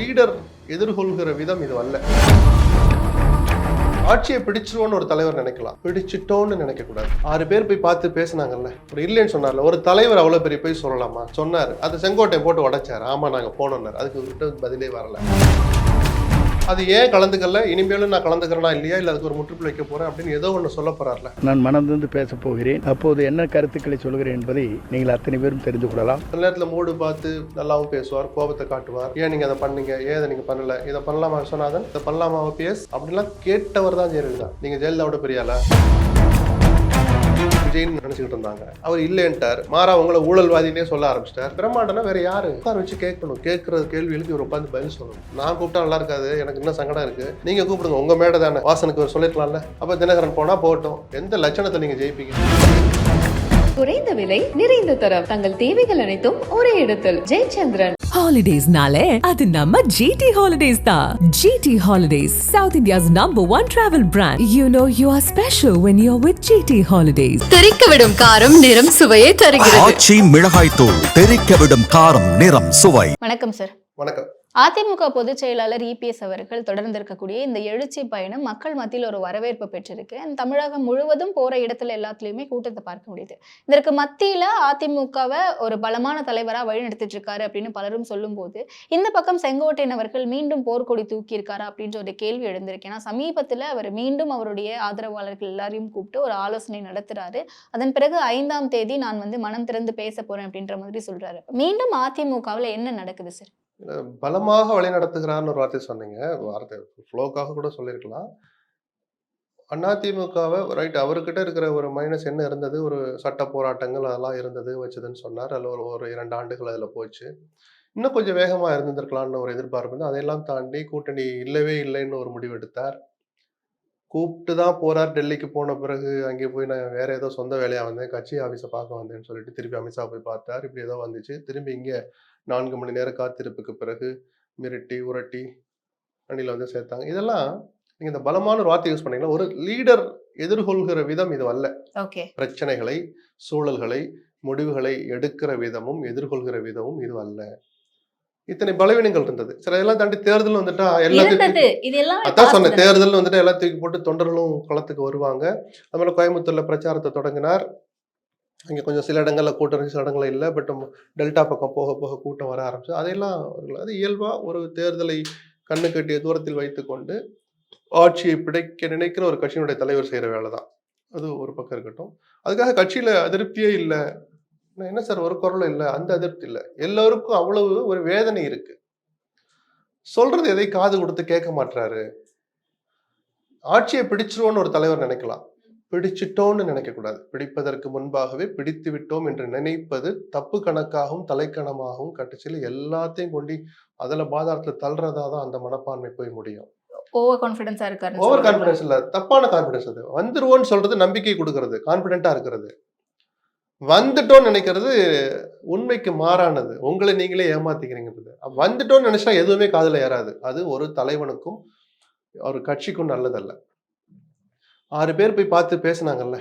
Leader எதிர்கொள்கிற விதம் இது அல்ல. ஆட்சியை பிடிச்சிருவோன்னு ஒரு தலைவர் நினைக்கலாம், பிடிச்சிட்டோன்னு நினைக்க கூடாது. 6 பேர் போய் பார்த்து பேசினாங்கல்ல, ஒரு இல்லைன்னு சொன்னார்ல, ஒரு தலைவர் அவ்வளவு பெரிய போய் சொல்லலாமா? சொன்னார், அது செங்கோட்டை போட்டு உடைச்சார். ஆமா நாங்க போனோம்னார், அதுக்கு விட்டு பதிலே வரல. அது ஏன் கலந்துக்கல, இனிமேலும் நான் கலந்துக்கிறேனா இல்லையா, இல்லை அதுக்கு ஒரு முற்றுப்புள்ளி வைக்க போறேன் அப்படின்னு ஏதோ ஒன்று சொல்ல போறாருல. நான் மனதிலிருந்து பேச போகிறேன், அப்போது என்ன கருத்துக்களை சொல்கிறேன் என்பதை நீங்கள் அத்தனை பேரும் தெரிந்து கொள்ளலாம். சில நேரத்தில் மூடு பார்த்து நல்லாவும் பேசுவார், கோபத்தை காட்டுவார். ஏன் நீங்க அதை பண்ணீங்க, ஏன் அதை நீங்க பண்ணல, இதை பண்ணலாமா விஸ்வநாதன், இதை பண்ணலாமா ஓபிஎஸ் அப்படின்லாம் கேட்டவர் தான் ஜெயலலிதா. நீங்க ஜெயலலிதாவோட பெரியாளா விஜய்னு நினைச்சுக்கிட்டு இருந்தாங்க. அவர் இல்லைன்ட்டார், மாறா உங்களை ஊழல்வாதினே சொல்ல ஆரம்பிச்சிட்டார். பிரம்மாண்டனா வேற யாரு உட்கார வச்சு கேட்கணும், கேட்கற கேள்விகளுக்கு இவர் உட்காந்து பதில் சொல்லணும். நான் கூப்பிட்டா நல்லா இருக்காது, எனக்கு இன்னும் சங்கடம் இருக்கு, நீங்க கூப்பிடுங்க, உங்க மேடை தானே, வாசனுக்கு ஒரு சொல்லிருக்கலாம்ல. அப்ப தினகரன் போனா போகட்டும், எந்த லட்சணத்தை நீங்க ஜெயிப்பீங்க? குறைந்த விலை நிறைந்த தரம், தங்கள் தேவைகள் அனைத்தும் ஒரே இடத்தில். ஜெயச்சந்திரன். Holidays-நாலே அது நம்ம GT Holidays தான். GT Holidays, South India's #1 travel brand. You know you are special when you're with GT Holidays. தெரிக்கவிடும் காரம் நிறம் சுவையை தருகிறது. ஆச்சி மிளகாய் தூள், தெரிக்கவிடும் காரம் நிறம் சுவை. வணக்கம் சார். வணக்கம். அதிமுக பொதுச் செயலாளர் இபிஎஸ் அவர்கள் தொடர்ந்து இருக்கக்கூடிய இந்த எழுச்சி பயணம் மக்கள் மத்தியில் ஒரு வரவேற்பு பெற்றிருக்கு. தமிழகம் முழுவதும் போற இடத்துல எல்லாத்துலயுமே கூட்டத்தை பார்க்க முடியுது. இதற்கு மத்தியில அதிமுகவை ஒரு பலமான தலைவரா வழிநடத்திட்டு இருக்காரு அப்படின்னு பலரும் சொல்லும் போது, இந்த பக்கம் செங்கோட்டையன் அவர்கள் மீண்டும் போர்க்கொடி தூக்கி இருக்காரா அப்படின்ற ஒரு கேள்வி எழுந்திருக்கு. ஏன்னா சமீபத்துல அவர் மீண்டும் அவருடைய ஆதரவாளர்கள் எல்லாரையும் கூப்பிட்டு ஒரு ஆலோசனை நடத்துறாரு. அதன் பிறகு 5ஆம் தேதி நான் மனம் திறந்து பேச போறேன் அப்படின்ற மாதிரி சொல்றாரு. மீண்டும் அதிமுகவில் என்ன நடக்குது சார்? பலமாக வழி நடத்துகிறார்னு ஒரு வார்த்தை சொன்னீங்க, வார்த்தை ஃப்ளோக்காக கூட சொல்லியிருக்கலாம். அதிமுகவை ரைட், அவர்கிட்ட இருக்கிற ஒரு மைனஸ் என்ன இருந்தது, ஒரு சட்ட போராட்டங்கள் அதெல்லாம் இருந்தது வச்சதுன்னு சொன்னார். அதில் ஒரு 2 ஆண்டுகள் அதில் போச்சு. இன்னும் கொஞ்சம் வேகமாக இருந்திருக்கலாம்னு ஒரு எதிர்பார்ப்பு இருந்தது. அதையெல்லாம் தாண்டி கூட்டணி இல்லவே இல்லைன்னு ஒரு முடிவு எடுத்தார். கூப்பிட்டு தான் போறார். டெல்லிக்கு போன பிறகு அங்கே போய் நான் வேற ஏதோ சொந்த வேலையாக வந்தேன், கட்சி ஆஃபீஸை பார்க்க வந்தேன்னு சொல்லிட்டு திருப்பி அமித்ஷா போய் பார்த்தார். இப்படி ஏதோ வந்துச்சு. திரும்பி இங்கே 4 மணி நேர காத்திருப்புக்கு பிறகு மிரட்டி உரட்டி அணியில் சேர்த்தாங்க. இதெல்லாம் நீங்க இந்த பலமான ஒரு வார்த்தை யூஸ் பண்ணீங்கன்னா, ஒரு லீடர் எதிர்கொள்கிற விதம் இது அல்ல. பிரச்சனைகளை, சூழல்களை, முடிவுகளை எடுக்கிற விதமும் எதிர்கொள்கிற விதமும் இது அல்ல. இத்தனை பலவீனங்கள் இருந்தது. சில இதெல்லாம் தாண்டி தேர்தல் வந்துட்டா எல்லாத்தையும், அதான் சொன்னேன், தேர்தல் வந்துட்டு எல்லாத்தையும் தூக்கி போட்டு தொண்டர்களும் களத்துக்கு வருவாங்க. அதுமாதிரி கோயம்புத்தூர்ல பிரச்சாரத்தை தொடங்கினார். அங்கே கொஞ்சம் சில இடங்கள்ல கூட்டம் இருக்கு, சில இடங்கள்ல இல்லை. பட் டெல்டா பக்கம் போக போக கூட்டம் வர ஆரம்பிச்சு. அதையெல்லாம் அது இயல்பா ஒரு தேர்தலை கண்ணு கட்டிய தூரத்தில் வைத்துக்கொண்டு ஆட்சியை பிடிக்க நினைக்கிற ஒரு கட்சியினுடைய தலைவர் செய்யற வேலை தான். அது ஒரு பக்கம் இருக்கட்டும். அதுக்காக கட்சியில அதிருப்தியே இல்லை, என்ன சார் ஒரு குரலும் இல்லை, அந்த அதிருப்தி இல்லை. எல்லோருக்கும் அவ்வளவு ஒரு வேதனை இருக்கு. சொல்றது எதை காது கொடுத்து கேட்க மாட்டாரு. ஆட்சியை பிடிச்சிருவோன்னு ஒரு தலைவர் நினைக்கலாம், பிடிச்சிட்டோன்னு நினைக்க கூடாது. பிடிப்பதற்கு முன்பாகவே பிடித்து விட்டோம் என்று நினைப்பது தப்பு கணக்காகவும் தலைக்கணமாகவும் கட்டுச்சில எல்லாத்தையும் கொண்டு அதுல பாதாளத்துல தள்ளுறதா தான் அந்த மனப்பான்மை போய் முடியும். ஓவர் கான்ஃபிடன்ஸா இருக்காரு. ஓவர் கான்ஃபிடன்ஸ் இல்ல, தப்பான கான்ஃபிடன்ஸ். அது வந்துருவோன்னு சொல்றது நம்பிக்கை கொடுக்கறது, கான்ஃபிடென்ட்டா இருக்கிறது. வந்துட்டோன்னு நினைக்கிறது உண்மைக்கு மாறானது. உங்களை நீங்களே ஏமாத்திக்கிறீங்கிறது. வந்துட்டோன்னு நினைச்சா எதுவுமே காதுல ஏறாது. அது ஒரு தலைவனுக்கும் ஒரு கட்சிக்கும் நல்லதல்ல. 6 பேர் போய் பார்த்து பேசினாங்கல்ல,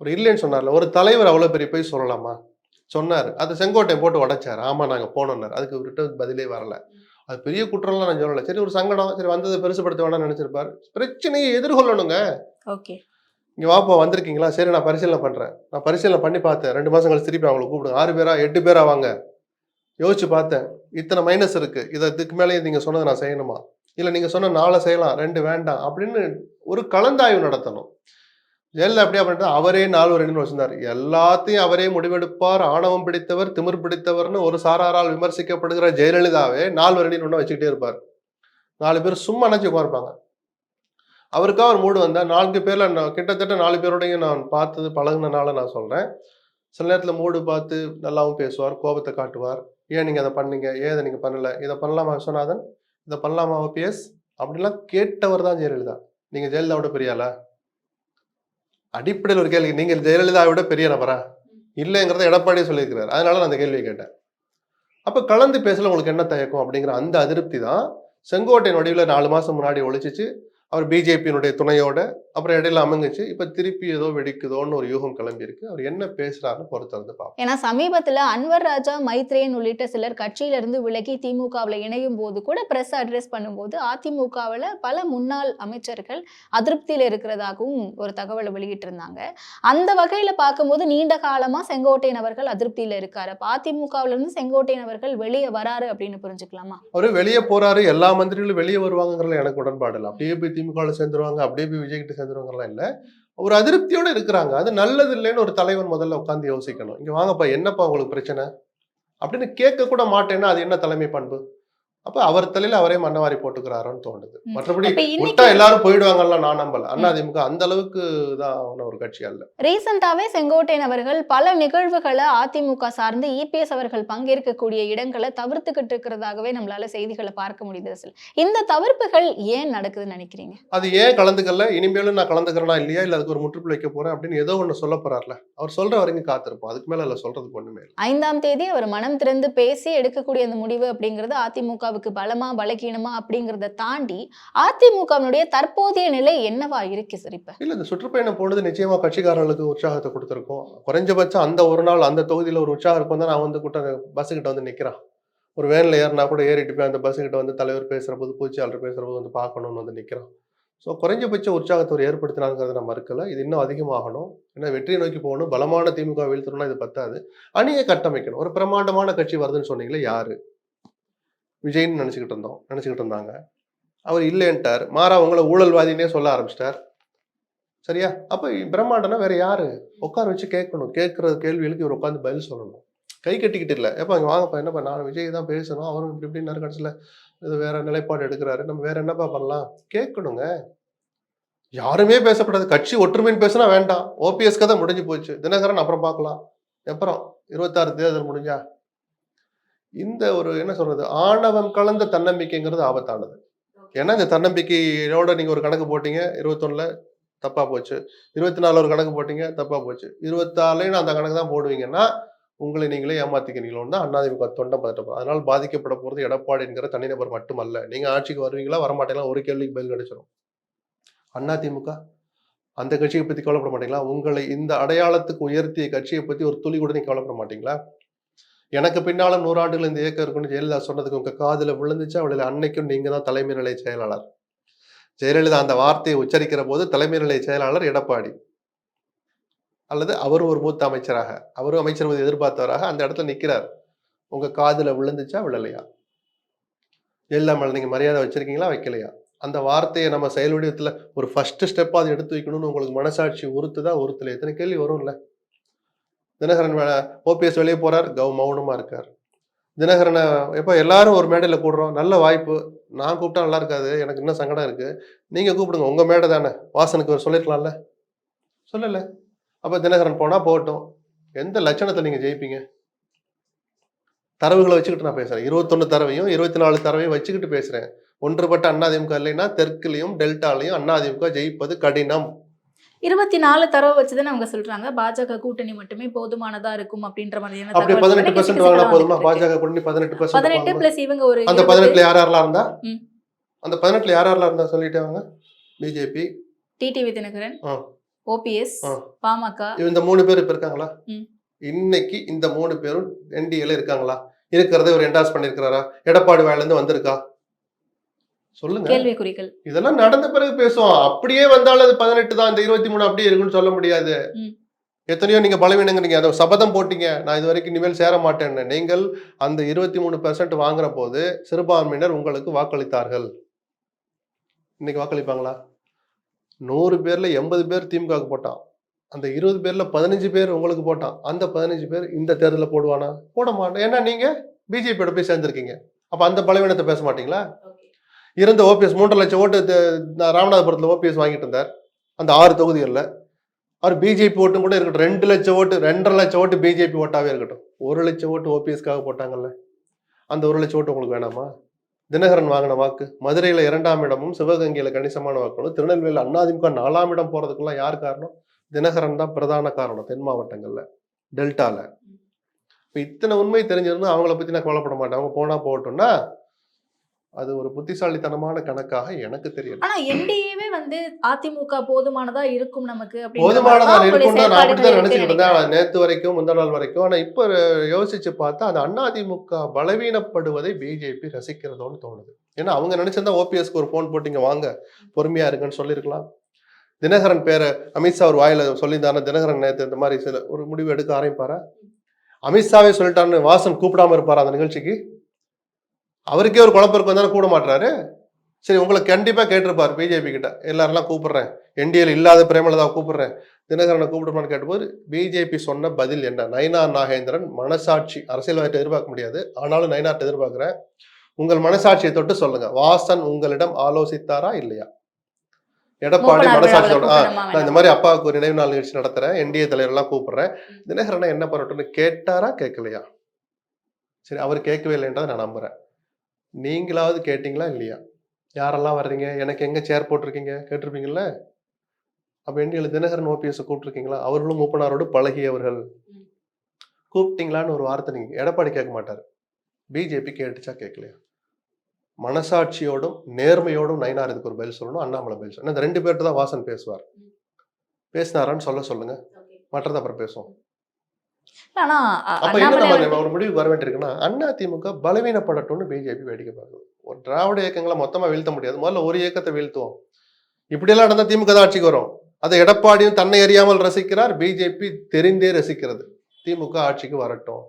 ஒரு இல்லைன்னு சொன்னார்ல, ஒரு தலைவர் அவ்வளவு பெரிய போய் சொல்லலாமா? சொன்னார், அது செங்கோட்டை போட்டு உடைச்சார். ஆமா நாங்க போனோம்னார், அதுக்கு விட்டு பதிலே வரல. அது பெரிய குற்றம்லாம் நான் சொல்லலை. சரி ஒரு சங்கடம், சரி வந்ததை பெருசுப்படுத்த வேணாம்னு நினைச்சிருப்பாரு. பிரச்சனையை எதிர்கொள்ளணுங்க. ஓகே, இங்க வாப்பா வந்திருக்கீங்களா, சரி நான் பரிசீலனை பண்றேன், நான் பரிசீலனை பண்ணி பார்த்தேன், 2 மாசம் கழிச்சு திருப்பி அவங்களை கூப்பிடுங்க, 6 பேரா 8 பேரா வாங்க, யோசிச்சு பார்த்தேன், இத்தனை மைனஸ் இருக்கு, இதுக்கு மேலே நீங்க சொன்னதை நான் செய்யணுமா, இல்ல நீங்க சொன்ன 4 செய்யலாம் 2 வேண்டாம் அப்படின்னு ஒரு கலந்தாய்வு நடத்தணும். ஜெயலலிதா அப்படியே பண்ணிட்டு அவரே 4 2 வச்சிருந்தார். எல்லாத்தையும் அவரே முடிவெடுப்பார், ஆணவம் பிடித்தவர், திமிர் பிடித்தவர்னு ஒரு சாராரால் விமர்சிக்கப்படுகிற ஜெயலலிதாவே 4 2 வச்சுக்கிட்டே இருப்பார். 4 பேர் சும்மா நினைச்சு உட்கார்ப்பாங்க. அவருக்காக ஒரு மூடு வந்தா 4 பேர்ல கிட்டத்தட்ட 4 பேரோடையும் நான் பார்த்தது பழகுனனால நான் சொல்றேன். சில நேரத்துல மூடு பார்த்து நல்லாவும் பேசுவார், கோபத்தை காட்டுவார். ஏன் நீங்க அதை பண்ணீங்க, ஏன் அதை நீங்க பண்ணல, இதை பண்ணலாமா விஸ்வநாதன், இதை பண்ணலாமா ஓபிஎஸ் அப்படின்லாம் கேட்டவர் தான் ஜெயலலிதா. நீங்க ஜெயலலிதாவோட பெரியாளா? அடிப்படையில் ஒரு கேள்வி, நீங்க ஜெயலலிதாவோட பெரிய நபரா இல்லைங்கிறத எடப்பாடியே சொல்லியிருக்கிறார். அதனால நான் அந்த கேள்வியை கேட்டேன். அப்ப கலந்து பேசல உங்களுக்கு என்ன தயக்கம் அப்படிங்கிற அந்த அதிருப்தி தான் செங்கோட்டையின் வடிவில் 4 மாசம் முன்னாடி ஒழிச்சிச்சு. அவர் பிஜேபியினுடைய துணையோட அப்புறம் இடையில அமைஞ்சிச்சு. இப்ப திருப்பி ஏதோ வெடிக்குதோன்னு ஒரு யூகம் கிளம்பி இருக்கு. அவர் என்ன பேசுறாருன்னு பொறுத்திருந்து பார்ப்போம். ஏன்னா சமீபத்துல அன்வர் ராஜா, மைத்ரேயன் உள்ளிட்ட சிலர் கட்சியில இருந்து விலகி திமுகவில் இணையும் போது கூட பிரஸ் அட்ரஸ் பண்ணும்போது அதிமுகவில் பல முன்னாள் அமைச்சர்கள் அதிருப்தியில இருக்கிறதாகவும் ஒரு தகவலை வெளியிட்டிருந்தாங்க. அந்த வகையில பார்க்கும்போது நீண்ட காலமா செங்கோட்டையன் அவர்கள் அதிருப்தியில இருக்காரு. அப்ப அதிமுகவில இருந்து செங்கோட்டையன் அவர்கள் வெளியே வராரு அப்படின்னு புரிஞ்சுக்கலாமா? அவரு வெளியே போறாரு, எல்லா மந்திரிகளும் வெளியே வருவாங்கிறதுல எனக்கு உடன்பாடு இல்லை. அப்படியே போய் திமுகவில் சேர்ந்துருவாங்க, அப்படியே போய் விஜய் கிட்ட சேர்ந்துருவாங்கலாம் இல்லை. ஒரு அதிருப்தியோட இருக்கிறாங்க. அது நல்லது இல்லைன்னு ஒரு தலைவன் முதல்ல உட்காந்து யோசிக்கணும். இங்க வாங்கப்பா, என்னப்பா உங்களுக்கு பிரச்சனை அப்படின்னு கேட்க கூட மாட்டேன்னா அது என்ன தலைமை பண்பு? அப்ப அவர் தலையில அவரே மண்ணவாரி போட்டுக்கிறாரோன்னு தோணுது. மற்றபடி அப்ப விட்டா இன்னைக்கு எல்லாரும் போயிடுவாங்கல்ல, நான் நம்பல. அதிமுக அந்த அளவுக்கு தான் ஒரு கட்சி அல்ல. ரீசெண்டாவே செங்கோட்டையன் அவர்கள் பல நிகழ்வுகளை அதிமுக சார்ந்து இபிஎஸ் அவர்கள் பங்கேற்கக்கூடிய இடங்களை தவிர்த்துக்கிட்டு இருக்கிறதாகவே நம்மளால செய்திகளை பார்க்க முடியுது. இந்த தவிர்ப்புகள் ஏன் நடக்குதுன்னு நினைக்கிறீங்க? அது ஏன் கலந்துக்கல, இனிமேலும் நான் கலந்துக்கிறேனா இல்லையா, இல்ல அதுக்கு ஒரு முற்றுப்புள்ளி வைக்க போறேன் அப்படின்னு ஏதோ ஒண்ணு சொல்ல போறாருல, அவர் சொல்ற வரைக்கும் காத்திருப்போம். அதுக்கு மேல இல்ல சொல்றதுக்கு ஒண்ணுமே இல்லை. 5ஆம் தேதி அவர் மனம் திறந்து பேசி எடுக்கக்கூடிய அந்த முடிவு அப்படிங்கிறது அதிமுகவுக்கு பலமா பலகீனமா அப்படிங்கிறத தாண்டி அதிமுகவினுடைய தற்போதைய நிலை என்னவா இருக்கு சார்? இப்ப இல்ல, இந்த சுற்றுப்பயணம் போனது நிச்சயமா கட்சிக்காரர்களுக்கு உற்சாகத்தை கொடுத்திருக்கும். குறைஞ்சபட்சம் அந்த ஒரு நாள் அந்த தொகுதியில ஒரு உற்சாகம் இருக்கும் தான். நான் வந்து பஸ் கிட்ட வந்து நிக்கிறேன். ஒரு வேன்ல ஏறினா கூட ஏறிட்டு போய் அந்த பஸ் கிட்ட வந்து தலைவர் பேசுற போது, பூச்சியாளர் பேசுற போது வந்து பார்க்கணும்னு வந்து நிக்கிறேன். ஸோ குறைஞ்சபட்ச உற்சாகத்தை ஒரு ஏற்படுத்தினாங்கிறத நான் மறுக்கல. இது இன்னும் அதிகமாகணும். ஏன்னா வெற்றியை நோக்கி போகணும். பலமான திமுக வீழ்த்தணும்னா இது பத்தாது. அணியை கட்டமைக்கணும். ஒரு பிரம்மாண்டமான கட்சி வருதுன்னு சொன்னீங்களே, யாரு? விஜய்னு நினைச்சுக்கிட்டு இருந்தாங்க. அவர் இல்லைன்ட்டார். மாறா உங்களை ஊழல்வாதினே சொல்ல ஆரம்பிச்சிட்டார். சரியா? அப்ப பிரம்மாண்டம்னா வேற யாரு? உட்கார வச்சு கேட்கணும். கேட்கற கேள்விகளுக்கு இவர் உட்காந்து பதில் சொல்லணும். கை கட்டிக்கிட்டு இல்லை. எப்ப அங்க வாங்கப்பா, என்னப்பா நான் விஜய் தான் பேசணும், அவரும் இப்படி இப்படின்னு கடைசியில் இது வேற நிலைப்பாடு எடுக்கிறாரு, நம்ம வேற என்னப்பா பண்ணலாம் கேட்கணுங்க. யாருமே பேசக்கூடாது. கட்சி ஒற்றுமைன்னு பேசினா வேண்டாம். ஓபிஎஸ் கதை முடிஞ்சு போச்சு. தினகரன் அப்புறம் பார்க்கலாம். அப்புறம் 26 தேர்தல் முடிஞ்சா இந்த ஒரு என்ன சொல்றது, ஆணவம் கலந்த தன்னம்பிக்கைங்கிறது ஆபத்தானது. ஏன்னா இந்த தன்னம்பிக்கையோட நீங்க ஒரு கணக்கு போட்டீங்க, 21ல தப்பா போச்சு, 24 ஒரு கணக்கு போட்டீங்க, தப்பா போச்சு, 24 அந்த கணக்கு தான் போடுவீங்கன்னா உங்களை நீங்களே ஏமாத்திக்கிறீங்களோன்னு தான் அதிமுக தொண்டம் பதட்டம். அதனால் பாதிக்கப்பட போறது எடப்பாடி என்கிற தனிநபர் மட்டுமல்ல. நீங்க ஆட்சிக்கு வருவீங்களா வரமாட்டீங்களா ஒரு கேள்விக்கு பதில் கிடைச்சிடும். அதிமுக அந்த கட்சியை பத்தி கவலைப்பட மாட்டீங்களா? உங்களை இந்த அடையாளத்துக்கு உயர்த்திய கட்சியை பத்தி ஒரு துளி கூட நீங்க கவலைப்பட மாட்டீங்களா? எனக்கு பின்னாலும் 100 ஆண்டுகள் இந்த இயக்கம் இருக்குன்னு ஜெயலலிதா சொன்னதுக்கு உங்க காதுல விழுந்துச்சு. அவளுடைய அன்னைக்கும் நீங்க தான் தலைமை நிலைய செயலாளர். ஜெயலலிதா அந்த வார்த்தையை உச்சரிக்கிற போது தலைமை நிலைய செயலாளர் எடப்பாடி, அல்லது அவரும் ஒரு மூத்த அமைச்சராக, அவரும் அமைச்சர் எதிர்பார்த்தவராக அந்த இடத்துல நிக்கிறார். உங்க காதுல விழுந்துச்சா விழலையா? ஜெயலலிதா மேல நீங்க மரியாதை வச்சிருக்கீங்களா வைக்கலையா? அந்த வார்த்தையை நம்ம செயல் வடிவத்துல ஒரு ஃபர்ஸ்ட் ஸ்டெப்பா அதை எடுத்து வைக்கணும்னு உங்களுக்கு மனசாட்சி உறுத்துதா உறுத்தல? எத்தனை கேள்வி வரும்ல. தினகரன் ஓபிஎஸ் வெளியே போறார், மௌனமா இருக்கார். தினகரனை எப்போ எல்லாரும் ஒரு மேடையில கூடுறோம், நல்ல வாய்ப்பு, நான் கூப்பிட்டா நல்லா இருக்காது, எனக்கு இன்னும் சங்கடம் இருக்கு, நீங்க கூப்பிடுங்க, உங்க மேடை தானே, வாசனுக்கு ஒரு சொல்லிருக்கலாம்ல, சொல்லல. அப்ப தினகரன் போனா போகட்டும். எந்த லட்சணத்தை நீங்க ஜெயிப்பீங்க? தரவுகளை வச்சுக்கிட்டு நான் பேசுறேன். 21 தரவையும் 24 தரவையும் வச்சுக்கிட்டு பேசுறேன். ஒன்றுபட்ட அதிமுக இல்லைன்னா தெற்குலையும் டெல்டாலையும் அதிமுக ஜெயிப்பது கடினம். 24 தரவு வச்சுதான் அவங்க சொல்றாங்க பாஜக கூட்டணி மட்டுமே போதுமானதா இருக்கும் அப்படின்ற மாதிரியான அப்படி 18% வாங்கினா போதுமா? பாஜக கூட்டணி 18 பிளஸ் இவங்க ஒரு அந்த 18ல யாரெல்லாம் இருந்தா, அந்த 18ல யாரெல்லாம் இருந்தா சொல்லிட்டே வாங்க. BJP, TTV Dhinakaran, OPS, Pamaka, இந்த 3 பேர் இப்ப இருக்காங்களா? இன்னைக்கு இந்த 3 பேரும் என்டிஏல இருக்காங்களா? இருக்கிறத ஒரு என்டாஸ் பண்ணிருக்காரா? எடப்பாடி வாயில இருந்து வந்திருக்கா? சொல்லுங்க. கேள்விக்குறிகள் இதெல்லாம் நடந்த பிறகு பேசுவோம். அப்படியே வந்தாலும் அது 18 தான், இந்த 23 அப்படியே இருக்குன்னு சொல்ல முடியாது. எத்தனையோ நீங்க பலவீனங்கிறீங்க, அதை சபதம் போட்டீங்க, நான் இது வரைக்கும் இனிமேல் சேர மாட்டேன்னு. நீங்கள் அந்த 23% வாங்குற போது சிறுபான்மையினர் உங்களுக்கு வாக்களித்தார்கள். இன்னைக்கு வாக்களிப்பாங்களா? 100 பேர்ல 80 பேர் திமுக போட்டான். அந்த 20 பேர்ல 15 பேர் உங்களுக்கு போட்டான். அந்த 15 பேர் இந்த தேர்தலில் போடுவானா? போட மாட்டேன். ஏன்னா நீங்க பிஜேபியோட போய் சேர்ந்திருக்கீங்க. அப்ப அந்த பலவீனத்தை பேச மாட்டீங்களா? இருந்த ஓபிஎஸ் 3.5 லட்சம் ஓட்டு ராமநாதபுரத்தில் ஓபிஎஸ் வாங்கிட்டு இருந்தார். அந்த 6 தொகுதிகளில் அவர் பிஜேபி ஓட்டும் கூட இருக்கட்டும், 2 லட்சம் ஓட்டு 2.5 லட்சம் ஓட்டு பிஜேபி ஓட்டாவே இருக்கட்டும், 1 லட்சம் ஓட்டு ஓபிஎஸ்க்காக போட்டாங்கல்ல. அந்த 1 லட்சம் ஓட்டு உங்களுக்கு வேணாமா? தினகரன் வாங்கின வாக்கு மதுரையில 2ஆம் இடமும் சிவகங்கையில கணிசமான வாக்குகளும், திருநெல்வேலியில் அதிமுக 4ஆம் இடம் போறதுக்கெல்லாம் யார் காரணம்? தினகரன் தான் பிரதான காரணம். தென் மாவட்டங்கள்ல, டெல்டால. இப்போ இத்தனை உண்மை தெரிஞ்சிருந்தா அவங்கள பத்தி நான் கவலைப்பட மாட்டேன். அவங்க போனா போகட்டும்னா அது ஒரு புத்திசாலித்தனமான கணக்காக எனக்கு தெரியல. ஆனா என்டிஏவே வந்து அதிமுக போதுமானதா இருக்கும் நமக்கு போதுமானதா இருக்கும்னு நான் அப்படித்தான் நினைச்சுக்கிட்டு அப்படின்ற இருந்தேன் நேத்து வரைக்கும், முந்தா நாள் வரைக்கும். ஆனா இப்ப யோசிச்சு பார்த்தா அந்த அதிமுக பலவீனப்படுவதை பிஜேபி ரசிக்கிறதோன்னு தோணுது. ஏன்னா அவங்க நினைச்சிருந்தா ஓபிஎஸ்க்கு ஒரு போன் போட்டு இங்க வாங்க பொறுமையா இருக்குன்னு சொல்லியிருக்கலாம். தினகரன் பேரை அமித்ஷா ஒரு வாயில சொல்லியிருந்தாருன்னா தினகரன் நேற்று இந்த மாதிரி சில ஒரு முடிவு எடுக்க ஆரம்பிப்பாரா? அமித்ஷாவே சொல்லிட்டான்னு வாசன் கூப்பிடாம இருப்பாரா அந்த நிகழ்ச்சிக்கு? அவருக்கே ஒரு குழப்பம் வந்தாலும் கூட மாட்டாரு. சரி, உங்களை கண்டிப்பா கேட்டிருப்பாரு பிஜேபி கிட்ட, எல்லாரெல்லாம் கூப்பிடுறேன், என்டிஏல இல்லாத பிரேமலதா கூப்பிடுறேன், தினகரனை கூப்பிடுமான்னு கேட்டபோது பிஜேபி சொன்ன பதில் என்ன? நயினார் நாகேந்திரன் மனசாட்சி, அரசியல்வாதிட்ட எதிர்பார்க்க முடியாது, ஆனாலும் நயினார்ட்ட எதிர்பார்க்கிறேன், உங்கள் மனசாட்சியை தொட்டு சொல்லுங்க, வாசன் உங்களிடம் ஆலோசித்தாரா இல்லையா? எடப்பாடி மனசாட்சியோட நான் இந்த மாதிரி அப்பாவுக்கு ஒரு நினைவு நாள் நிகழ்ச்சி நடத்துறேன், என்டிஏ தலைவரெல்லாம் கூப்பிடுறேன், தினகரனை என்ன பண்ணட்டும்னு கேட்டாரா கேட்கலையா? சரி, அவர் கேட்கவே இல்லைன்றதை நான் நம்புறேன். நீங்களாவது கேட்டீங்களா இல்லையா? யாரெல்லாம் வர்றீங்க, எனக்கு எங்க சேர் போட்டிருக்கீங்க கேட்டிருப்பீங்கல்ல? அப்ப என்டிஏல தினகரன் ஓபிஎஸ் கூப்பிட்டுருக்கீங்களா? அவர்களும் மூப்பனாரோடு பழகியவர்கள். கூப்பிட்டீங்களான்னு ஒரு வார்த்தை நீங்க எடப்பாடி கேட்க மாட்டாரு. பிஜேபி கேட்டுச்சா கேட்கலையா? மனசாட்சியோடும் நேர்மையோடும் நயினார் இதுக்கு ஒரு பதில் சொல்லணும், அண்ணாமலை பதில் சொல்லணும். இந்த 2 பேர்ட்டு தான் வாசன் பேசுவார். பேசினாரான்னு சொல்லுங்க, மற்றதை அப்புறம் பேசுவோம். ஆனா அப்ப என்ன நம்ம ஒரு முடிவுக்கு வர வேண்டியிருக்குன்னா, அதிமுக பலவீனப்படட்டும்னு பிஜேபி வேடிக்கை பார்க்குது. ஒரு திராவிட இயக்கங்களை மொத்தமா வீழ்த்த முடியாது, முதல்ல ஒரு இயக்கத்தை வீழ்த்துவோம். இப்படியெல்லாம் நடந்தா திமுக தான் ஆட்சிக்கு வரும். அதை எடப்பாடியும் தன்னை அறியாமல் ரசிக்கிறார், பிஜேபி தெரிந்தே ரசிக்கிறது. திமுக ஆட்சிக்கு வரட்டும்,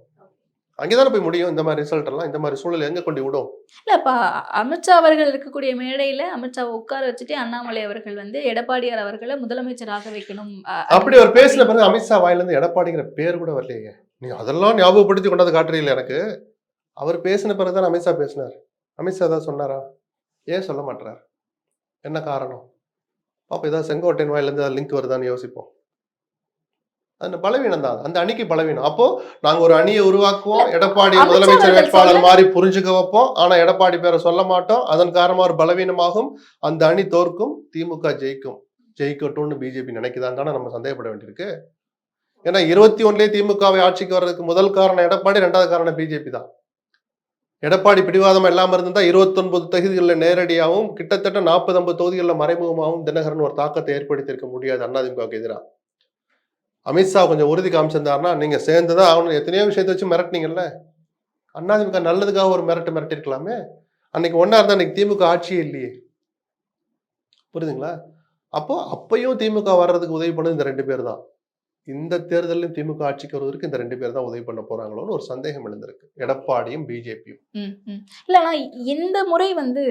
அங்கேதானே போய் முடியும். இந்த மாதிரி ரிசல்ட் எல்லாம், இந்த மாதிரி சூழல் எங்க கொண்டு விடும்? இல்ல இப்ப அமித்ஷா அவர்கள் இருக்கக்கூடிய மேடையில அமித்ஷா உட்கார வச்சுட்டு அண்ணாமலை அவர்கள் வந்து எடப்பாடியார் அவர்களை முதலமைச்சராக வைக்கணும் அப்படி அவர் பேசின பிறகு அமித்ஷா வாயில இருந்து எடப்பாடிங்கிற பேர் கூட வரலையே. நீங்க அதெல்லாம் ஞாபகப்படுத்தி கொண்டாந்து காட்டுறீங்களா எனக்கு? அவர் பேசின பிறகுதான் அமித்ஷா பேசினார். அமித்ஷா தான் சொன்னாரா? ஏன் சொல்ல மாட்டார்? என்ன காரணம்? அப்ப ஏதாவது செங்கோட்டையன் வாயில இருந்து லிங்க் வருதான்னு யோசிப்போம். அந்த பலவீனம் தான், அந்த அணிக்கு பலவீனம். அப்போ நாங்க ஒரு அணியை உருவாக்குவோம், எடப்பாடி முதலமைச்சர் வேட்பாளர் மாதிரி புரிஞ்சுக்க வைப்போம், ஆனா எடப்பாடி பேரை சொல்ல மாட்டோம், அதன் காரணமா ஒரு பலவீனமாகும், அந்த அணி தோற்கும், திமுக ஜெயிக்கட்டும்னு பிஜேபி நினைக்குதான்னு நம்ம சந்தேகப்பட வேண்டியிருக்கு. ஏன்னா 21 திமுகவை ஆட்சிக்கு வர்றதுக்கு முதல் காரணம் எடப்பாடி, 2வது காரணம் பிஜேபி தான். எடப்பாடி பிடிவாதம் இல்லாம இருந்தா 29 தொகுதிகளில் நேரடியாகவும் கிட்டத்தட்ட 40-50 தொகுதிகளில் மறைமுகமாகவும் தினகரன் ஒரு தாக்கத்தை ஏற்படுத்தி இருக்க முடியாது அதிமுகவுக்கு எதிராக. அமித்ஷா கொஞ்சம் உறுதி காமிச்சிருந்தாருன்னா, நீங்க சேர்ந்துதான் அவனு எத்தனையோ விஷயத்தை வச்சு மிரட்டினீங்கல்ல, அதிமுக நல்லதுக்காக ஒரு மிரட்டிருக்கலாமே. அன்னைக்கு ஒன்னா இருந்தா அன்னைக்கு திமுக ஆட்சியே இல்லையே. புரியுதுங்களா? அப்பயும் திமுக வர்றதுக்கு உதவி பண்ணது இந்த 2 பேர் தான். இந்த தேர்தலிலும் திமுக ஆட்சிக்கு வருவதற்கு இந்த 2 பேர் தான் உதவி பண்ண போறாங்களோன்னு ஒரு சந்தேகம் எழுந்திருக்கு, எடப்பாடியும் பிஜேபியும். இல்லைன்னா இந்த முறை வந்து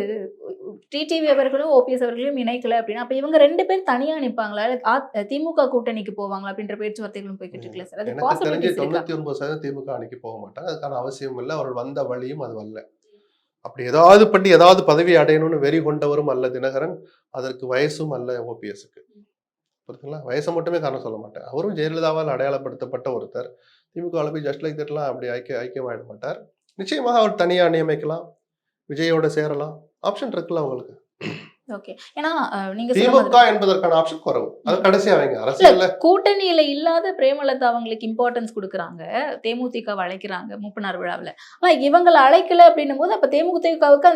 டிடிவி அவர்களும் ஓபிஎஸ் அவர்களையும் இணைக்கல அப்படின்னா அப்ப இவங்க 2 பேர் தனியா நிற்பாங்களா, திமுக கூட்டணிக்கு போவாங்களா அப்படின்ற பேச்சுவார்த்தைகளும் போய்கிட்டு இருக்குல்ல சார்? அது எனக்கு தெரிஞ்சு 99% திமுக அணிக்கு போக மாட்டாங்க. அதுக்கான அவசியம் இல்லை, அவர்கள் வந்த வழியும் அது வரல. அப்படி ஏதாவது பண்ணி ஏதாவது பதவி அடையணும்னு வெறி கொண்டவரும் அல்ல தினகரன், அதற்கு வயசும் அல்ல ஓபிஎஸ்க்கு. புரியுதுங்களா? வயசை மட்டுமே காரணம் சொல்ல மாட்டேன். அவரும் ஜெயலலிதாவால் அடையாளப்படுத்தப்பட்ட ஒருத்தர். திமுக போய் ஜஸ்ட் லைக் தட்லாம் அப்படி ஐக்கியமாயிட மாட்டார். நிச்சயமாக அவர் தனியா நியமிக்கலாம், விஜயோட சேரலாம், ஆப்ஷன் இருக்குல்ல அவங்களுக்கு. ஓகே, ஏன்னா நீங்க திமுக என்பதற்கான ஆப்ஷன் குறைவு. அது கடைசியா அவங்க அரசியல்ல கூட்டணியில இல்லாத பிரேமலதா அவங்களுக்கு இம்பார்ட்டன்ஸ் கொடுக்குறாங்க, தேமுதிக அழைக்கிறாங்க மூப்பனார் விழாவில். ஆனா இவங்களை அழைக்கல அப்படின்னும் போது அப்ப தேமுதிகவுக்கு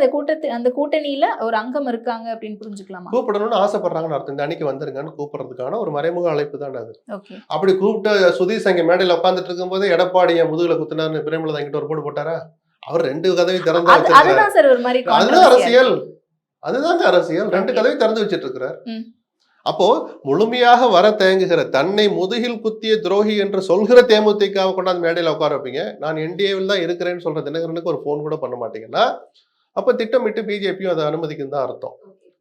அந்த கூட்டணியில ஒரு அங்கம் இருக்காங்க அப்படின்னு புரிஞ்சுக்கலாமா? கூப்பிடணும்னு ஆசைப்படுறாங்கன்னு அர்த்தம். இந்த அணிக்கு வந்துருங்கன்னு கூப்பிடுறதுக்கான ஒரு மறைமுக அழைப்பு தானே அது. ஓகே, அப்படி கூப்பிட்டு சுதீஷ் அங்க மேடையில உட்காந்துட்டு இருக்கும் போது எடப்பாடி முதுகுல குத்துனாருன்னு பிரேமலதா என்கிட்ட ஒரு போடு போட்டாரா? அவர் 2 கதவை திறந்து அதுதான் சார் ஒரு மாதிரி அதுதான் அரசியல், அதுதாங்க அரசியல். 2 கதவை திறந்து வச்சிட்டு இருக்கிறார். அப்போ முழுமையாக வர தயங்குகிற, தன்னை முதுகில் குத்திய துரோகி என்று சொல்கிற தேமுதிகவை கொண்டாந்து மேடையில உட்கார வைப்பீங்க. நான் என்டிஏவில் தான் இருக்கிறேன்னு சொல்ற தினகரனுக்கு ஒரு போன் கூட பண்ண மாட்டீங்கன்னா அப்ப திட்டமிட்டு பிஜேபியும் அதை அனுமதிக்கும் தான் அர்த்தம்.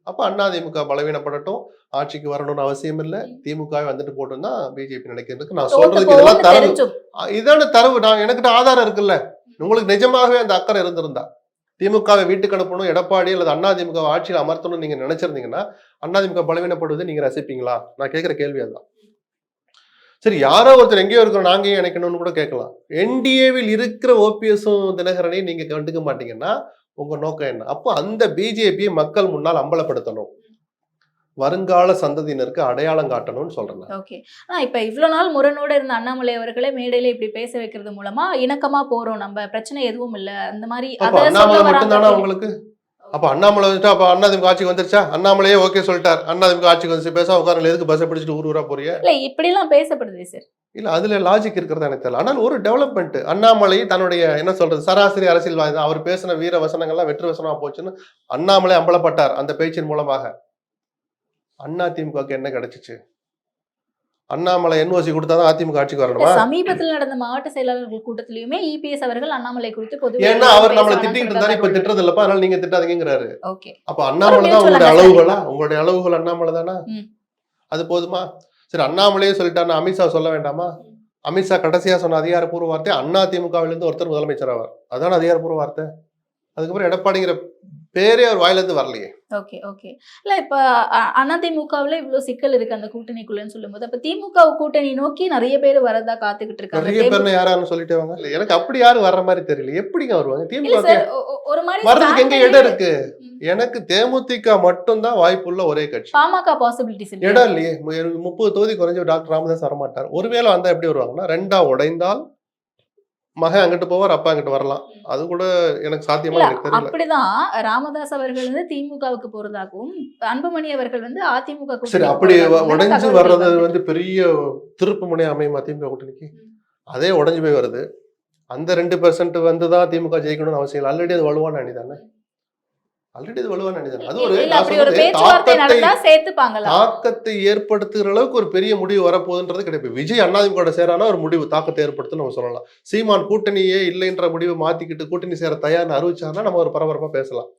அப்ப அதிமுக பலவீனப்படட்டும், ஆட்சிக்கு வரணும்னு அவசியம் இல்லை, திமுக வந்துட்டு போட்டோம் தான் பிஜேபி நினைக்கிறதுக்கு. நான் சொல்றதுக்கு இதெல்லாம் தரவு, இதான தரவு. நான் எனக்கிட்ட ஆதாரம் இருக்குல்ல. உங்களுக்கு நிஜமாகவே அந்த அக்கறை இருந்திருந்தா திமுகவை வீட்டுக்கு அனுப்பணும், எடப்பாடி அல்லது அதிமுக ஆட்சியில் அமர்த்தணும் நீங்க நினைச்சிருந்தீங்கன்னா அதிமுக பலவீனப்படுவதை நீங்க ரசிப்பீங்களா? நான் கேட்கிற கேள்வி அதுதான். சரி, யாரோ ஒருத்தர் எங்கேயோ இருக்கிறோம், நாங்க ஏன் இணைக்கணும்னு கூட கேட்கலாம். என்டிஏவில் இருக்கிற ஓபிஎஸும் தினகரனையும் நீங்க கண்டுக்க மாட்டீங்கன்னா உங்க நோக்கம் என்ன? அப்போ அந்த பிஜேபியை மக்கள் முன்னால் அம்பலப்படுத்தணும், வருங்கால சந்ததியினருக்கு அடையாளம் காட்டணும்னு சொல்றேன். ஓகே, இப்ப இவ்வளவு நாள் முரணோட இருந்த அண்ணாமலை அவர்களை மேடையில இப்படி பேச வைக்கிறது மூலமா இணக்கமா போறோம், நம்ம பிரச்சனை எதுவும் இல்ல அந்த மாதிரி அண்ணாமலை மட்டும்தானா உங்களுக்கு? அப்ப அண்ணாமலை வந்துட்டு அப்ப அதிமுக ஆட்சிக்கு வந்துருச்சா? அண்ணாமலையே ஓகே சொல்லிட்டார், அதிமுக ஆட்சிக்கு வந்துச்சு, பேசாம உட்காரல, எதுக்கு பஸ்ஸை பிடிச்சிட்டு ஊர் ஊரா போறிய? இல்ல இப்படிலாம் பேசப்படுது சார். இல்ல அதுல லாஜிக் இருக்கிறதா எனக்கு தெரியல. ஆனால் ஒரு டெவலப்மெண்ட், அண்ணாமலை தன்னுடைய என்ன சொல்றது சராசரி அரசியல்வாதி தான். அவர் பேசின வீர வசனங்கள்லாம் வெற்று வசனமா போச்சுன்னு அண்ணாமலை அம்பலப்பட்டார் அந்த பேச்சின் மூலமாக. அதிமுகவுக்கு என்ன கிடைச்சிச்சு? அண்ணாமலை என்ஓசி கொடுத்தாதான் அதிமுக ஆட்சிக்கு வரணுமா? சமீபத்தில் நடந்த மாவட்ட செயலாளர்கள் கூட்டத்திலயுமே இபிஎஸ் அவர்கள் அண்ணாமலை குறித்து ஏன்னா அவர் நம்மளை திட்டிட்டு இருந்தாரு, இப்ப திட்டுறது இல்லப்பா, அதனால நீங்க திட்டாதீங்கிறாரு. ஓகே. அப்ப அண்ணாமலை தான் உங்களுடைய அளவுகளா? உங்களுடைய அளவுகள் அண்ணாமலை தானா? அது போதுமா? சரி, அண்ணாமலையே சொல்லிட்டாருன்னா அமித்ஷா சொல்ல வேண்டாமா? அமித்ஷா கடைசியா சொன்ன அதிகாரப்பூர்வ வார்த்தை அதிமுகவிலிருந்து ஒருத்தர் முதலமைச்சர் ஆவார், அதான் அதிகாரப்பூர்வ வார்த்தை. அதுக்கப்புறம் எடப்பாடிங்கிற பேரே அவர் வாயிலிருந்து வரலையே. Okay okay. இல்ல இப்ப அதிமுகவுல இவ்வளவு சிக்கல் இருக்கு அந்த கூட்டணிக்குள்ளன்னு சொல்லும்போது, அப்ப திமுக கூட்டணி நோக்கி நிறைய பேர் வரதா காத்துக்கிட்டு இருக்காங்க. நிறைய பேர் யாரான்னு சொல்லிட்டே வாங்க. இல்ல எனக்கு அப்படி யாரும் வர்ற மாதிரி தெரியல. எப்படிங்க வருவாங்க? திமுக ஒரு மாதிரி வர்றதுக்கு எங்க இடம் இருக்கு? எனக்கு தேமுதிக மட்டும்தான் வாய்ப்புள்ள ஒரே கட்சி. பாமக பாசிபிலிட்டிஸ் இடம் இல்லையே. 30 தொகுதி குறைஞ்சு டாக்டர் ராமதாஸ் வரமாட்டார். ஒருவேளை வந்தா எப்படி வருவாங்கன்னா, ரெண்டா உடைந்தால் மகன் அங்கிட்டு போவார், அப்பா அங்கிட்டு வரலாம். அது கூட எனக்கு சாத்தியமா எனக்கு தெரியல. அப்படிதான் ராமதாஸ் அவர்கள் வந்து திமுகவுக்கு போறதாகவும், அன்புமணி அவர்கள் வந்து அதிமுக. சரி, அப்படி உடைஞ்சு வர்றது வந்து பெரிய திருப்பு முனை அமையும் அதிமுக கூட்டணிக்கு. அதே உடைஞ்சு போய் வருது. அந்த 2% வந்துதான் திமுக ஜெயிக்கணும்னு அவசியம் இல்லை. ஆல்ரெடி அது வலுவான அணி தானே. அது ஒரு தாக்கத்தை ஏற்படுத்துகிற அளவுக்கு ஒரு பெரிய முடிவு வரப்போகுதுன்றது கிடையாது. விஜய் அதிமுக சேரானா ஒரு முடிவு தாக்கத்தை ஏற்படுத்தும் நம்ம சொல்லலாம். சீமான் கூட்டணியே இல்லைன்ற முடிவை மாத்திக்கிட்டு கூட்டணி சேர தயார்னு அறிவிச்சாருன்னா நம்ம ஒரு பரபரப்பா பேசலாம்.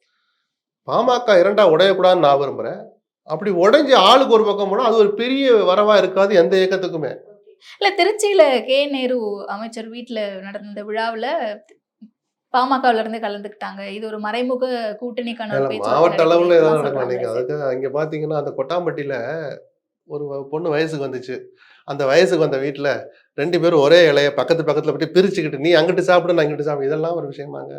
பாமக இரண்டா உடையக்கூடாதுன்னு நான் விரும்புறேன். அப்படி உடைஞ்சு ஆளுக்கு ஒரு பக்கம் போனா அது ஒரு பெரிய வரவா இருக்காது எந்த இயக்கத்துக்குமே. இல்ல திருச்சியில கே நேரு அமைச்சர் வீட்டுல நடந்த விழாவுல பாமகல இருந்து கலந்துக்கிட்டாங்க. இது ஒரு மறைமுக கூட்டணிக்கான மாவட்ட அளவுல ஏதாவது நடக்கும் நினைக்கிறேன். அதுக்கு அங்க பாத்தீங்கன்னா அந்த கொட்டாம்பட்டியில ஒரு பொண்ணு வயசுக்கு வந்துச்சு. அந்த வயசுக்கு வந்த வீட்டுல 2 பேரும் ஒரே இலைய பக்கத்துல போய் பிரிச்சுக்கிட்டு, நீ அங்கிட்டு சாப்பிடு நான் இங்கிட்டு சாப்பிடு, இதெல்லாம் ஒரு விஷயமாங்க?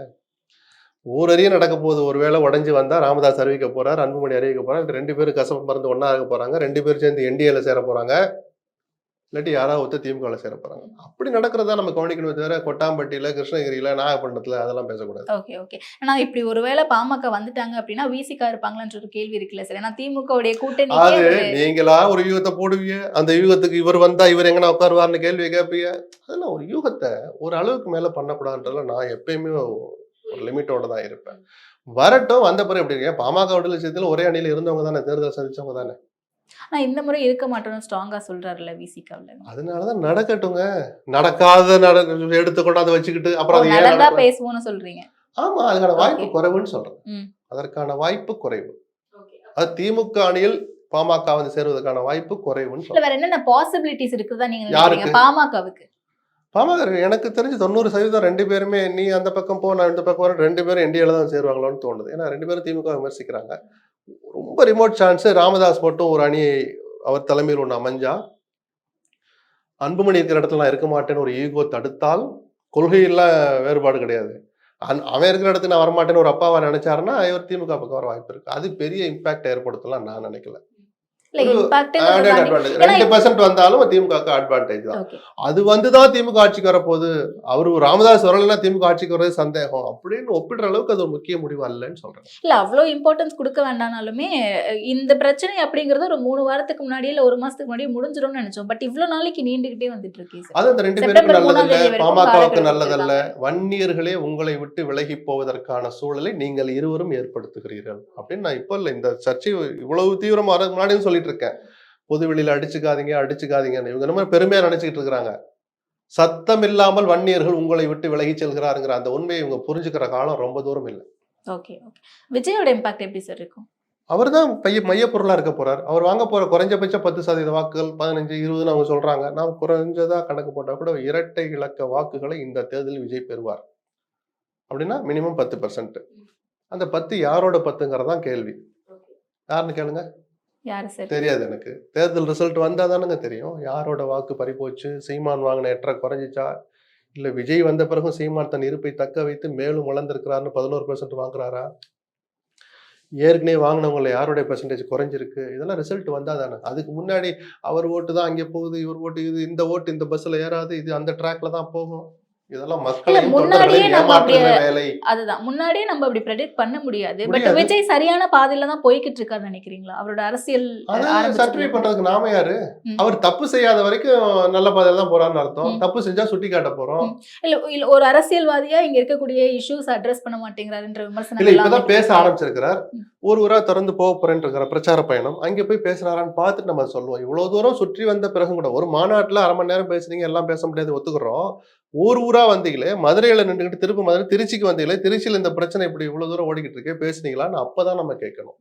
ஊரறிய நடக்க போகுது. ஒருவேளை உடஞ்சி வந்தா ராமதாஸ் அறிவிக்க போறார், அன்புமணி அறிவிக்க போறார், 2 பேரும் கசப்பு மருந்து ஒன்னா இருக்க போறாங்க, 2 பேரும் சேர்ந்து என்டிஏல சேர போறாங்க, இல்லாட்டி யாராவது திமுக சேர போறாங்க. அப்படி நடக்கிறதா நம்ம கவனிக்கணும். தவிர கொட்டாம்பட்டியில, கிருஷ்ணகிரியில, நாகப்பட்டினத்துல அதெல்லாம் பேசக்கூடாது. Okay okay. ஆனா இப்படி ஒருவேளை பாமக வந்துட்டாங்க அப்படின்னா விசிகா இருப்பாங்களான்ற ஒரு கேள்வி இருக்குல்ல சார். ஏன்னா திமுக உடைய கூட்டணி அது நீங்களா ஒரு யூகத்தை போடுவீங்க. அந்த யூகத்துக்கு இவர் வந்தா இவர் எங்கன்னா உட்காருவார்னு கேள்வி கேட்பீங்க. அதெல்லாம் ஒரு யூகத்தை ஒரு அளவுக்கு மேல பண்ணக்கூடாதுன்றதுல நான் எப்பயுமே ஒரு லிமிட்டோட தான் இருப்பேன். வரட்டும், வந்த பிறகு எப்படி இருக்கேன்? பாமக விடுதலை விஷயத்துல ஒரே அணியில இருந்தவங்க தானே, தேர்தல் சந்திச்சவங்க தானே. ஆனா இந்த முறை இருக்க மாட்டோம்னு ஸ்ட்ராங்கா சொல்றாருல்ல விசிகாவுல. அதனாலதான் நடக்கட்டுங்க. நடக்காத எடுத்து கொண்டாந்து வச்சுக்கிட்டு அப்புறம் நடந்தா பேசுவோம்னு சொல்றீங்க. ஆமா, அதுக்கான வாய்ப்பு குறைவுன்னு சொல்றேன். அதற்கான வாய்ப்பு குறைவு. அது திமுக அணியில் பாமக வந்து சேருவதற்கான வாய்ப்பு குறைவுன்னு சொல்றேன். வேற என்னென்ன பாசிபிலிட்டிஸ் இருக்குதா நீங்க நினைக்கிறீங்க பாமகவுக்கு? பாமக எனக்கு தெரிஞ்சு 90% 2 பேருமே, நீ அந்த பக்கம் போ நான் இந்த பக்கம் வர, 2 பேரும் என்டிஏல தான் சேருவாங்களோன்னு தோணுது. ஏன்னா 2 பேரும் திமுக விமர்சிக்கிறாங்க. ரொம்ப ரிமோட் சான்ஸ் ராமதாஸ் மட்டும் ஒரு அணியை அவர் தலைமையில் ஒன்று அமைஞ்சா, அன்புமணி இருக்கிற இடத்துல நான் இருக்க மாட்டேன்னு ஒரு ஈகோ தடுத்தால், கொள்கையெல்லாம் வேறுபாடு கிடையாது. அவன் இருக்கிற இடத்துக்கு நான் வரமாட்டேன்னு ஒரு அப்பாவை நினைச்சாருன்னா இவர் திமுக பக்கம் வர வாய்ப்பு இருக்கு. அது பெரிய இம்பாக்ட் ஏற்படுத்தலாம் நான் நினைக்கல. 2% வந்தாலும் திமுக அட்வான்டேஜ் தான். அது வந்துதான் திமுக ஆட்சிக்கு வரப்போகுது. அவரு ராமதாஸ் வரலன்னா திமுக ஆட்சிக்கு வர்றது சந்தேகம் அப்படின்னு ஒப்பிடுற அளவுக்கு அது ஒரு முக்கிய முடிவு அல்லன்னு சொல்றேன். இல்ல அவ்வளவு இம்பார்ட்டன்ஸ் கொடுக்க வேண்டாம்னாலுமே இந்த பிரச்சனை அப்படிங்கறது ஒரு 3 வாரத்துக்கு முன்னாடி இல்ல 1 மாசத்துக்கு முன்னாடி முடிஞ்சிரும்னு நினைச்சோம். பட் இவ்வளவு நாளைக்கு நீண்டுகிட்டே வந்துட்டு இருக்கு. அது அந்த 2 பேருக்கு நல்லதில்ல, பாமகவுக்கு நல்லதல்ல. வன்னியர்களே உங்களை விட்டு விலகி போவதற்கான சூழலை நீங்கள் இருவரும் ஏற்படுத்துகிறீர்கள் அப்படின்னு நான் இப்ப இல்ல, இந்த சர்ச்சை இவ்வளவு தீவிரமா முன்னாடியும் சொல்லிட்டு இருக்கேன். பொதுவெளியில அடிச்சுக்காதீங்க இவங்க நம்ம பெருமையா நினைச்சுக்கிட்டு இருக்கிறாங்க. சத்தம் இல்லாமல் வன்னியர்கள் உங்களை விட்டு விலகி செல்கிறாருங்கிற அந்த உண்மையை இவங்க புரிஞ்சுக்கிற காலம் ரொம்ப தூரம் இல்லை. Okay okay. விஜயோட இம்பாக்ட் எப்படி சார் இருக்கும்? அவர் தான் மைய பொருளா இருக்க போறார். அவர் வாங்க போற குறைஞ்சபட்சம் 10% வாக்குகள் 15-20 அவங்க சொல்றாங்க. நாம் குறைஞ்சதா கணக்கு போட்டா கூட இரட்டை இலக்க வாக்குகளை இந்த தேர்தலில் விஜய் பெறுவார். அப்படின்னா மினிமம் 10%. அந்த 10 யாரோட 10ங்கிறதான் கேள்வி. யாருன்னு கேளுங்க. தெரியாது எனக்கு. தேர்தல் ரிசல்ட் வந்தா தானுங்க தெரியும் யாரோட வாக்கு பறிப்போச்சு, சீமான் வாங்கின எட்டரை குறைஞ்சிச்சா, இல்ல விஜய் வந்த பிறகும் சீமான் தன் இருப்பை தக்க வைத்து மேலும் வளர்ந்திருக்கிறாருன்னு 11% வாங்குறாரா, ஏற்கனவே வாங்கினவங்கள யாருடைய பெர்சன்டேஜ் குறைஞ்சிருக்கு, இதெல்லாம் ரிசல்ட் வந்தா தானே. அதுக்கு முன்னாடி அவர் ஓட்டு தான் அங்கே போகுது, இவர் ஓட்டு இது, இந்த ஓட்டு இந்த பஸ்ல ஏறாது, இது அந்த ட்ராக்ல தான் போகும், இதெல்லாம் மக்களையும் முன்னாடியே தொண்டர்களையும் நம்ம ஏமாற்றுகிற அப்படியே- வேலை. அதுதான் முன்னாடியே நம்ம அப்படி ப்ரெடிக்ட் பண்ண முடியாது. பட் முடியாது. விஜய் சரியான பாதையில தான் போய்கிட்டு இருக்காருன்னு நினைக்கிறீங்களா? அவரோட அரசியல் ஆனா ஆரம்பிச்சதுல சர்டிஃபை இருந்து. பண்றதுக்கு நாம யாரு? ம். அவர் தப்பு செய்யாத வரைக்கும் நல்ல பாதையில தான் போறான்னு அர்த்தம். ம். தப்பு செஞ்சா சுட்டி காட்ட போறோம். இல்ல ஒரு அரசியல்வாதியா இங்க இருக்கக்கூடிய இஷ்யூஸ் அட்ரஸ் பண்ண மாட்டேங்கிறாருன்ற இல்ல விமர்சனங்கள் இப்பதான் பேச எல்லாம் ஆரம்பிச்சிருக்கிறார். ம். ஒரு ஊரா திறந்து போக போறேன்னு இருக்கிற பிரச்சார பயணம் அங்க போய் பேசுறாரான்னு பார்த்துட்டு நம்ம சொல்லுவோம். இவ்வளவு தூரம் சுற்றி வந்த பிறகு கூட ஒரு மாநாட்டுல 1/2 மணி நேரம் பேசுறீங்க, எல்லாம் பேச முடியாது, ஒத்துக்கிறோம். ஊர் ஊரா வந்தீங்களே, மதுரையில நின்றுகிட்டு திரும்ப மதுரை திருச்சிக்கு வந்தீங்களே, திருச்சியில இந்த பிரச்சனை இப்படி இவ்வளவு தூரம் ஓடிக்கிட்டு இருக்கே, பேசுனீங்களான்னு அப்பதான் நம்ம கேட்கணும்.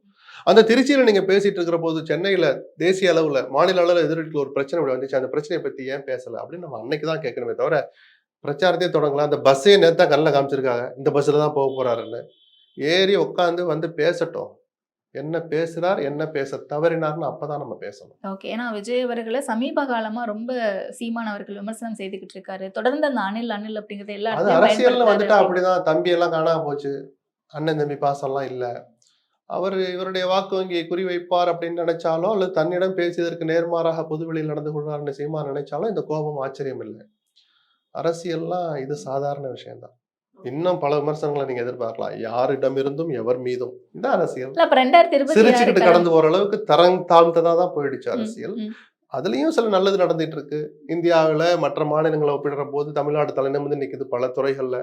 அந்த திருச்சியில நீங்க பேசிட்டு இருக்கிற போது சென்னையில தேசிய அளவுல மாநில அளவுல எதிர்க்கு ஒரு பிரச்சனை இப்படி வந்துச்சு, அந்த பிரச்சனையை பத்தி ஏன் பேசல அப்படின்னு நம்ம அன்னைக்கு தான் கேட்கணுமே தவிர பிரச்சாரத்தையே தொடங்கலாம். அந்த பஸ்ஸே நேத்து தான் கண்ணில் காமிச்சிருக்காங்க, இந்த பஸ்ல தான் போக போறாருன்னு. ஏறி உட்காந்து வந்து பேசட்டும், என்ன பேசுறார் என்ன பேச தவறினார்னு அப்பதான் நம்ம பேசணும். ஓகே. ஏன்னா விஜய் அவர்களை சமீப காலமா ரொம்ப சீமான் அவர்கள் விமர்சனம் செய்துகிட்டு இருக்காரு. தொடர்ந்து அந்த அணில் அப்படிங்கறது எல்லா அது இடத்துலயும் அரசியல்னு வந்துட்டா பயன்படுத்துறாரு. அப்படிதான். தம்பி எல்லாம் காணாம போச்சு, அண்ணன் தம்பி பாசம்லாம் இல்ல. அவர் இவருடைய வாக்கு வங்கியை குறிவைப்பார் அப்படின்னு நினைச்சாலோ அல்லது தன்னிடம் பேசியதற்கு நேர்மாறாக பொதுவெளியில் நடந்து கொள்வார்னு சீமா நினைச்சாலும் இந்த கோபம் ஆச்சரியம் இல்லை. அரசியல்லாம் இது சாதாரண விஷயம்தான். இன்னும் பல விமர்சனங்களை நீங்க எதிர்பார்க்கலாம், யாரிடமிருந்தும் எவர் மீதும். இந்த அரசியல் இல்ல அப்ப 2026 சிரிச்சுக்கிட்டு கடந்து போற அளவுக்கு தரம் தாழ்ந்ததா போயிடுச்சு அரசியல். ம். அதுலயும் சில நல்லது நடந்துட்டு இருக்கு. இந்தியாவுல மற்ற மாநிலங்களை ஒப்பிடுற போது தமிழ்நாடு தலைநிமிர்ந்து நிக்குது பல துறைகள்ல.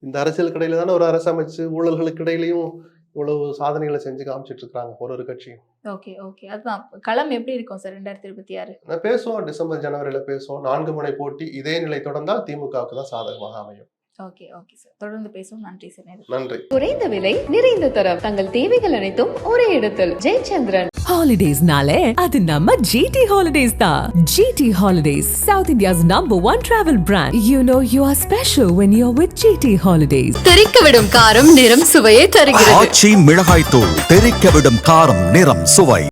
இந்த அரசியல் கடையில தானே ஒரு அரசு அமைச்சு ஊழல்களுக்கு இடையிலையும் இவ்வளவு சாதனைகளை செஞ்சு காமிச்சிட்டு இருக்காங்க ஒரு கட்சியும். Okay okay. அதுதான் களம் எப்படி இருக்கும் சார் 2026? நான் பேசுவோம், டிசம்பர் ஜனவரியில பேசுவோம். 4 முனை போட்டி இதே நிலை தொடர்ந்தால் திமுகவுக்கு தான் சாதகமாக அமையும். Okay okay sir. தொடர்ந்து பேசுவோம். நன்றி சார். நன்றி. குறைந்த விலை நிறைந்த தரம் தங்கள் தேவைகள் அனைத்தும் ஒரே இடத்தில். Jayachandran. Holidays nale, adu namma GT Holidays da. GT Holidays, South India's #1 travel brand. You know you are special when you're with GT Holidays. தெரிக்க காரம் நிறம் சுவையை தருகிறது. ஆச்சி மிளகாய் தூள் தெறிக்க விடும் காரம் நிறம் சுவை.